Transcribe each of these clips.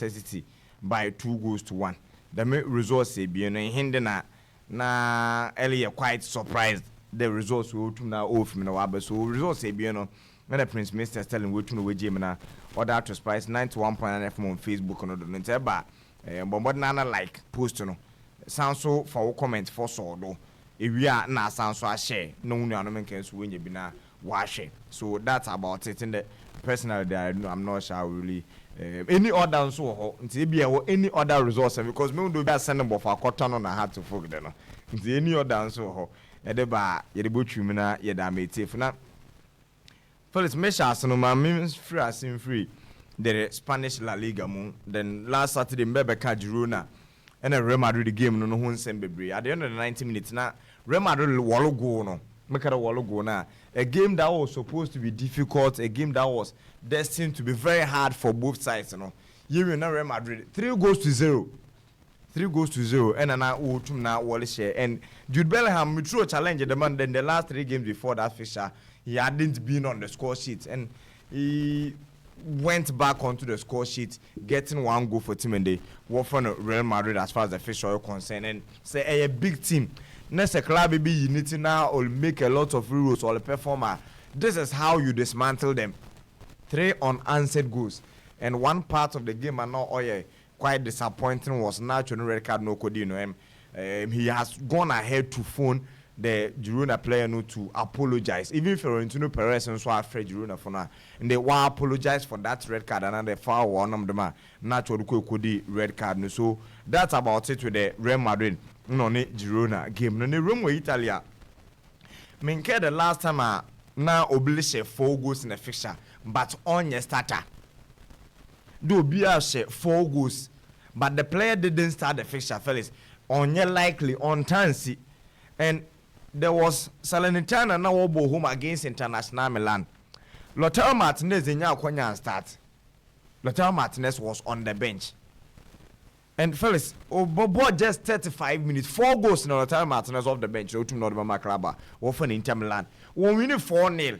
City by 2-1. The results say be no na earlier quite surprised the results we to now off me no so results say be no when the Prince Minister telling we to no we na order to price 91.9 FM on Facebook no do nte ba but na like post no sound so for comment for so do ewia na sound so share no no men so we be na wa share. So that's about it. In the personally I'm not sure really any other so any other resource because me do be send them for cotton on hard to folk no any other so e de ba ye de botwum na ye da metif na first measures no ma means free as in free the Spanish La Liga mu then last Saturday Mbebeka Girona and a Real Madrid game no ho nsem bebre at the end of the 90 minutes na Real Madrid wolo goal no make a wolo goal na a game that was supposed to be difficult, a game that was destined to be very hard for both sides, you know. You know Real Madrid 3-0. 3-0 and now Utum now Wallace and Jude Bellingham we threw a challenge the man then the last 3 games before that fixture he hadn't been on the score sheet and he went back onto the score sheet getting 1 goal for team and they were from Real Madrid as far as the fixture is concerned and say a big team. Next a club be unity now or make a lot of rules or a performer. This is how you dismantle them. 3 unanswered goals. And one part of the game and now quite disappointing was natural red card no Codino. He has gone ahead to phone the Girona player no to apologize. Even Florentino Perez and so afraid Girona for now. And they will apologize for that red card and they foul one of them natural Cody red card. No. So that's about it with the Real Madrid. No ne Girona game no ne room with Italia. Minke the last time now oblige 4 goals in a fixture but on your starter. Do be a 4 goals but the player didn't start the fixture fellas on your likely on Tansi and there was Salernitana now go home against International Milan. Lautaro Martinez in your Konya start. Lautaro Martinez was on the bench. And fellas, Bobo just 35 minutes, 4 goals in Lautaro Martinez off the bench. No to Northern Macraba, often Inter Milan. 1 minute 4-0,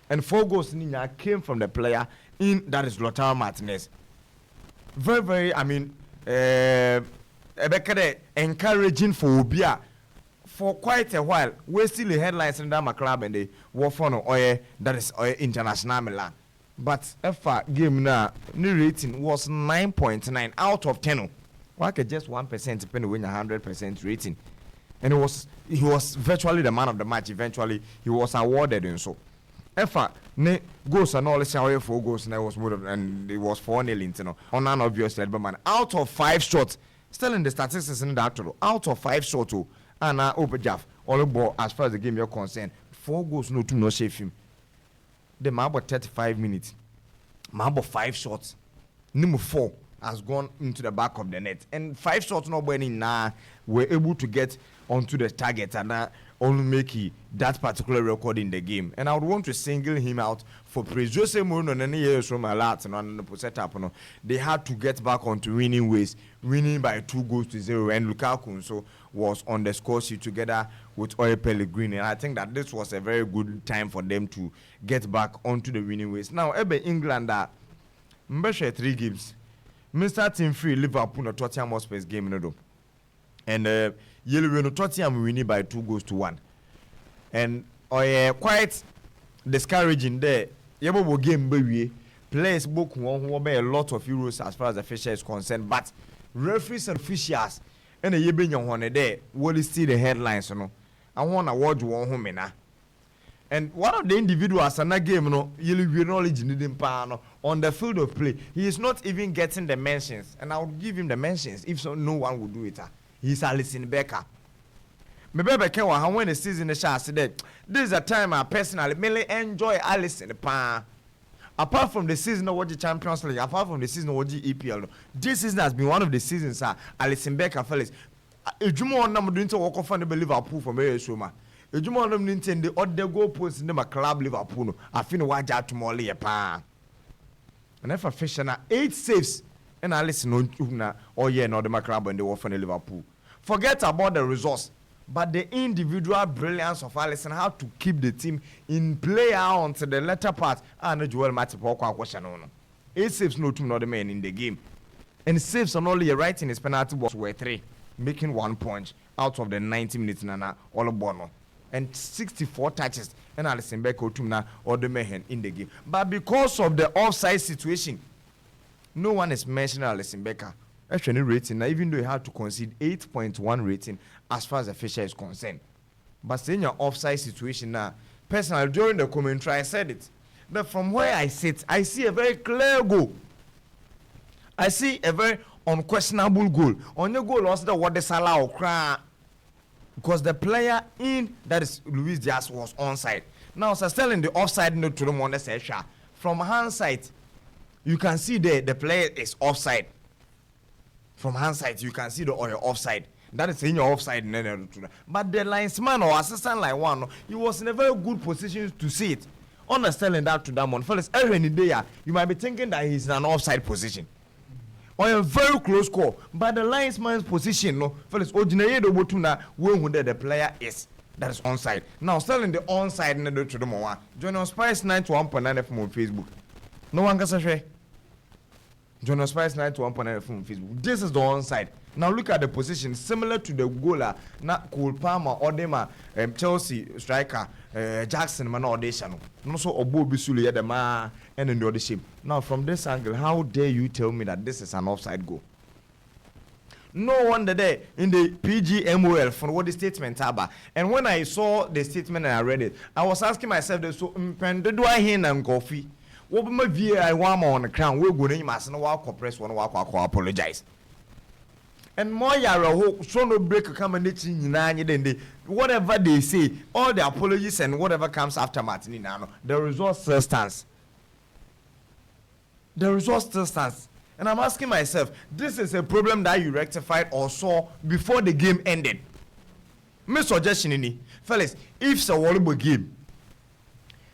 and 4 goals in came from the player in that is Lautaro Martinez. Very, very. I mean, encouraging for Obia for quite a while. We're still the headlines in that Macraba and they were for no that is International Milan. But FA game now, new rating was 9.9 out of 10. Why just 1% depending win 100% rating, and he was virtually the man of the match. Eventually, he was awarded and so. FA ne goals and all the 4 goals and was more and it was 4-0 into on an obvious level man. Out of 5 shots, still in the statistics in that out of 5 shots, and Oberjaff all ball as far as the game you're concerned. 4 goals no to no shave him. The Marble 35 minutes. Marble 5 shots. Number 4 has gone into the back of the net. And 5 shots not burning now were able to get onto the target and only make that particular record in the game. And I would want to single him out for praise. Jose Mourinho and years from a lot and the setup. They had to get back onto winning ways, winning by 2-0. And Lukaku so was on the score sheet together with Oye Pellegrini. And I think that this was a very good time for them to get back onto the winning ways. Now, England are 3 games. Mr. Team Free Liverpool no Tottenham Hotspur game no do. And Yellow no Tottenham winning by 2-1. And quite discouraging there. Yebo game be players book one a lot of euros as far as the fixture is concerned, but referees and officials and the yebe nyon there will see the headlines I want to watch one home na. And one of the individuals in that game, you knowledge on the field of play, he is not even getting the mentions. And I would give him the mentions if so, no one would do it. He's Alison Becker. Maybe when the season is shot, this is a time I personally mainly enjoy Alison. Apart from the season of what the Champions League, apart from the season of what the EPL, this season has been one of the seasons. Alison Becker, fellas. If you want to do walk off on the Liverpool from Mary Shuma. The Jumon intend the other goal posts in the club Liverpool. I feel watch out tomorrow. And if a fish 8 saves, and I listen on Tuna or no the club and the war for Liverpool. Forget about the results, but the individual brilliance of Alisson, how to keep the team in play out to the latter part. And Joel Matip question on 8 saves, no two not the men in the game. And saves on only right in his penalty box were 3, making 1 point out of the 90 minutes nana all bono. And 64 touches and Alisson Becker Tumna or the Mehen in the game. But because of the offside situation, no one is mentioning Alisson Becker. Actually rating, even though he had to concede 8.1 rating as far as the Fisher is concerned. But saying your offside situation now, personally during the commentary I said it, that from where I sit, I see a very clear goal. I see a very unquestionable goal. On your goal also what the Salah or cry, because the player in that is Luis Diaz was onside. Now so still in the offside note to the one say from hindsight you can see the player is offside. From hindsight you can see the or your offside. That is in your offside. But the linesman or assistant like one, he was in a very good position to see it. Understanding that to that one, fellas, every day you might be thinking that he's in an offside position. On a very close call, but the linesman's position, no, fellas, ordinary the botuna where the player is. That is onside. Now, still in the onside, no to the more. Join us Spice 91.9 FM on Facebook. No one can say. Join us Spice 91.9 FM on Facebook. This is the onside. Now look at the position similar to the goaler, not Cole Palmer, Odema, Chelsea striker, Jackson, man, audition. No so Obo Bisuli, the man, and in the other shape. Now from this angle, how dare you tell me that this is an offside goal? No wonder there in the PGMOL from what the statement about. And when I saw the statement and I read it, I was asking myself, so do I hear and coffee? What my VI want on the crown? We're going to mass and walk press one walk apologize. And more yara hope so no break come and then whatever they say, all the apologies and whatever comes after Martinez now, the result still stands. The result still stands. And I'm asking myself, this is a problem that you rectified or saw before the game ended. My suggestion in fellas, if it's a horrible game,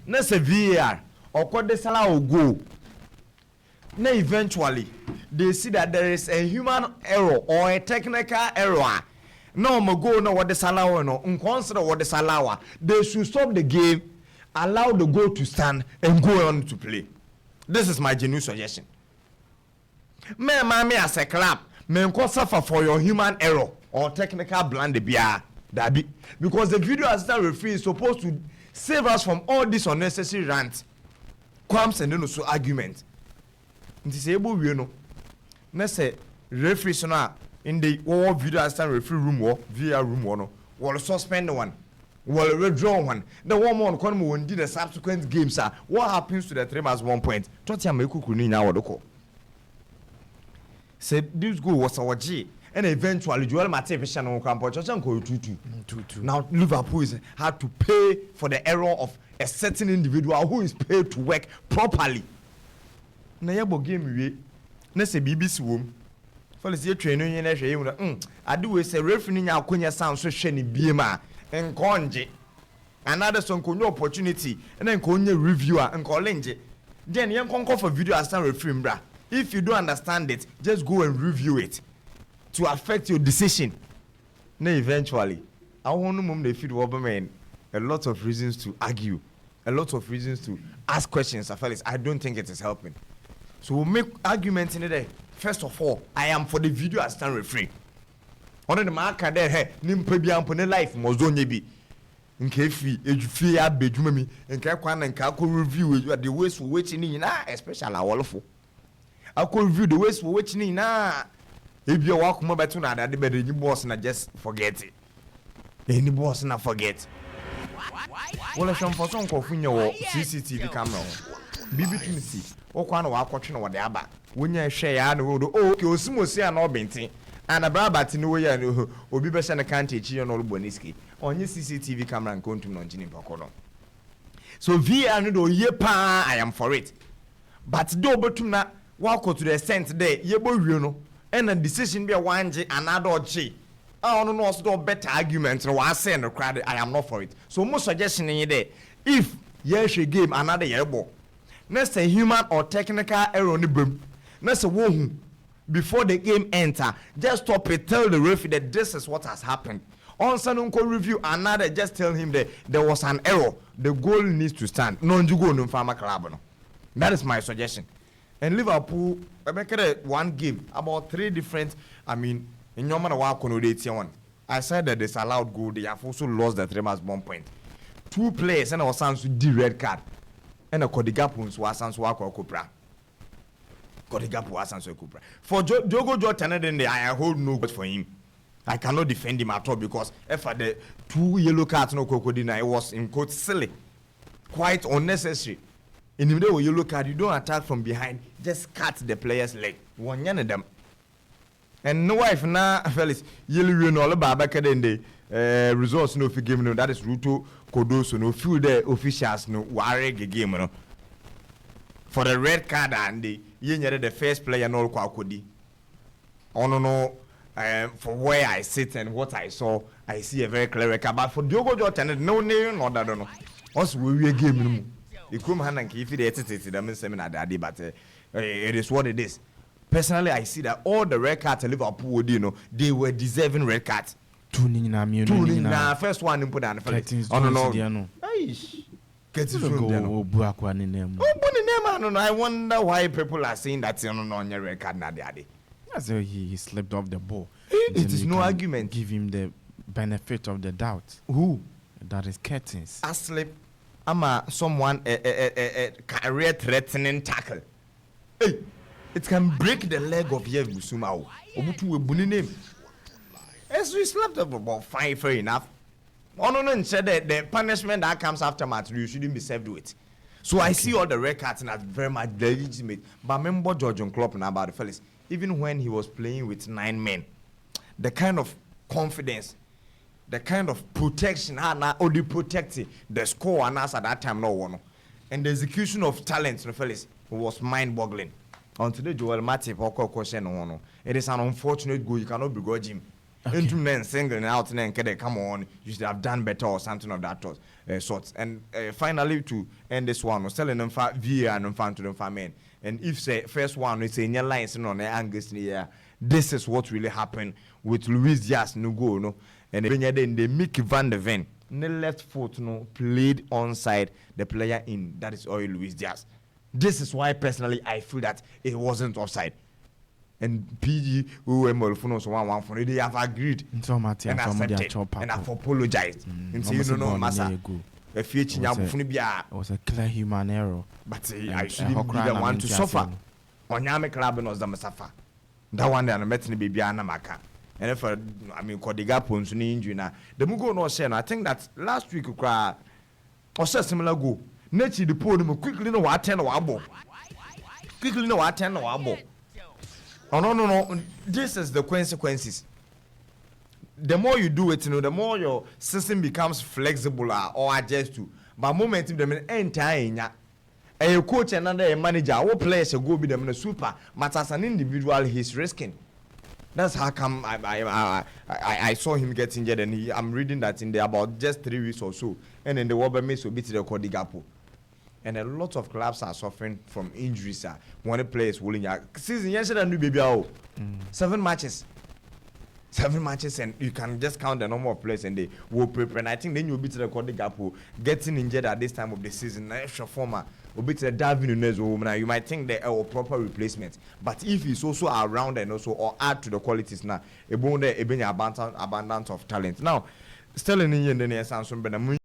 let's say VAR or Cote de Salah will go. Now eventually they see that there is a human error or a technical error. No more go no what the Salah no consider what the Salah. They should stop the game, allow the goal to stand and go on to play. This is my genuine suggestion. Me as a club, me suffer for your human error or technical blunder because the video assistant referee is supposed to save us from all this unnecessary rant, qualms and then also argument. It is able we know. Let's say referee in the video assistant referee room or VR room one will suspend one, will withdraw one. The one more when did the subsequent games are what happens to the 3 as 1 point. Say this goal was our G, and eventually Joel Matip and Campo now Liverpool had to pay for the error of a certain individual who is paid to work properly. Na yabo game we na se BBC wom fellas ye training yen na hwe yim ade we se referee nya akonya sound so hwe ne biem a nkonje another son konyo opportunity na nkonye reviewer nkolenje then yen konko for video assistant referee mbra. If you don't understand it, just go and review it to affect your decision. Na eventually I want to mum the feed man a lot of reasons to argue, a lot of reasons to ask questions. I don't think it is helping. So we'll make arguments in the day. First of all, I am for the video assistant referee. On the marker there, hey, nimpe bi ampone life mozonye bi. Nke fi ejufi ya bedwuma mi, nke kwa na nke akọ review the ways for which ni na especially awolofo. Akọ review the ways for which ni na ebi o wakoma beto na ade be the boss na just forget it. Any boss na forget. Wala shon for son ko funye wo CCTV camera. Bibi tumi si okwa na wakotwe na wode aba wonya hwe ya na wodo okay osimosi a na obenti ana brabati no we ya no obi be se na kante chi yo no luboniski onye CCTV camera nkontum no ngini mpakono so VR no do ye pa I am for it but do obotum na walk to the extent there ye bo wie no and a decision be wanje another ochi I don't know also better argument no wa say no crowd I am not for it so most suggestion in there if ye hwe game another ye bo next a human or technical error on the boom. Next a woman before the game enter. Just stop it, tell the referee that this is what has happened. On Sunday review another, just tell him that there was an error. The goal needs to stand. No you go no farmer club. No. That is my suggestion. And Liverpool one game about 3 different. I mean, in your man, one. I said that this allowed goal. They have also lost the 3 match 1 point. 2 players and our sons with the red card. And a Kodigapuns was sans Wako Cupra. Kodigapu was sans Cupra. For Diogo Jota, I hold no good for him. I cannot defend him at all because if the 2 yellow cards no Cocodina, it was in quote silly, quite unnecessary. In the middle of yellow card, you don't attack from behind, just cut the player's leg. One of them. And no wife na Felix yellow no all about back then the results no fi game no, that is Ruto Kodoso no few the officials no worry game no. For the red card and the first player no Kwakodi. Oh no. For where I sit and what I saw, I see a very clear record. But for Diogo Jota, no name, no, that don't know. Also, we a game. You come hand and keep it, them seminar daddy, but it is what it is. Personally, I see that all the red cards at Liverpool, they were deserving red cards. Two na first one put down. Oh no. Get it from them. I wonder why people are saying that on your red card now, daddy. So he slipped off the ball. It is no argument. Give him the benefit of the doubt. Who? That is Curtains. I slip. I'm someone a career-threatening tackle. Hey, it can break the leg of Yev Musumao. Obutu Ebuni name. As we slept up about 5, fair enough. No, said that the punishment that comes after match, you shouldn't be served with. So I see all the records and that's very much legitimate. But remember George and Klopp now about the fellas. Even when he was playing with 9 men, the kind of confidence, the kind of protection, or the protecting, the score and us at that time, no one. And the execution of talent, fellas, was mind-boggling. Until the Joel Matip, question, it is an unfortunate goal. You cannot begrudge him. Into men singling out and come on, you should have done better or something of that sort. And finally, to end this one, was telling them VAR and fan to them for men. And if say first one, we say in your lines on the angles here, this is what really happened with Luis Diaz no go no, and then the Mickey van der Ven, the left foot no played onside the player in that is all Luis Diaz. This is why personally I feel that it wasn't offside. And PG who Molfunos 1-1 for they have agreed and accepted and have apologized and say you know massa a future it was a clear human error, but I shouldn't be the one to suffer. Onyame club knows the suffer. That one day I met the baby Anamaka. And if I mean Kodiga Pons injury now the Mugo no say I think that last week you cry or similar go nature the podium quickly no attend or abo quickly no attend or abo. Oh no. This is the consequences. The more you do it, the more your system becomes flexible or adjust to. But moment the entire a coach and another manager, all players go be them super. But as an individual, he's risking. That's how come I saw him get injured, and I'm reading that in there about just 3 weeks or so, and then the Wobber will beat the Kodigapo. And a lot of clubs are suffering from injuries. When the players willing, season yesterday new baby 7 matches. 7 matches, and you can just count the number of players, and they will prepare. And I think then you'll beat the Kodigapo getting injured at this time of the season. Extra former will beat the Darwin Nunez. You might think they are a proper replacement, but if he's also around and also or add to the qualities now, a abundance of talent. Now, still in the end,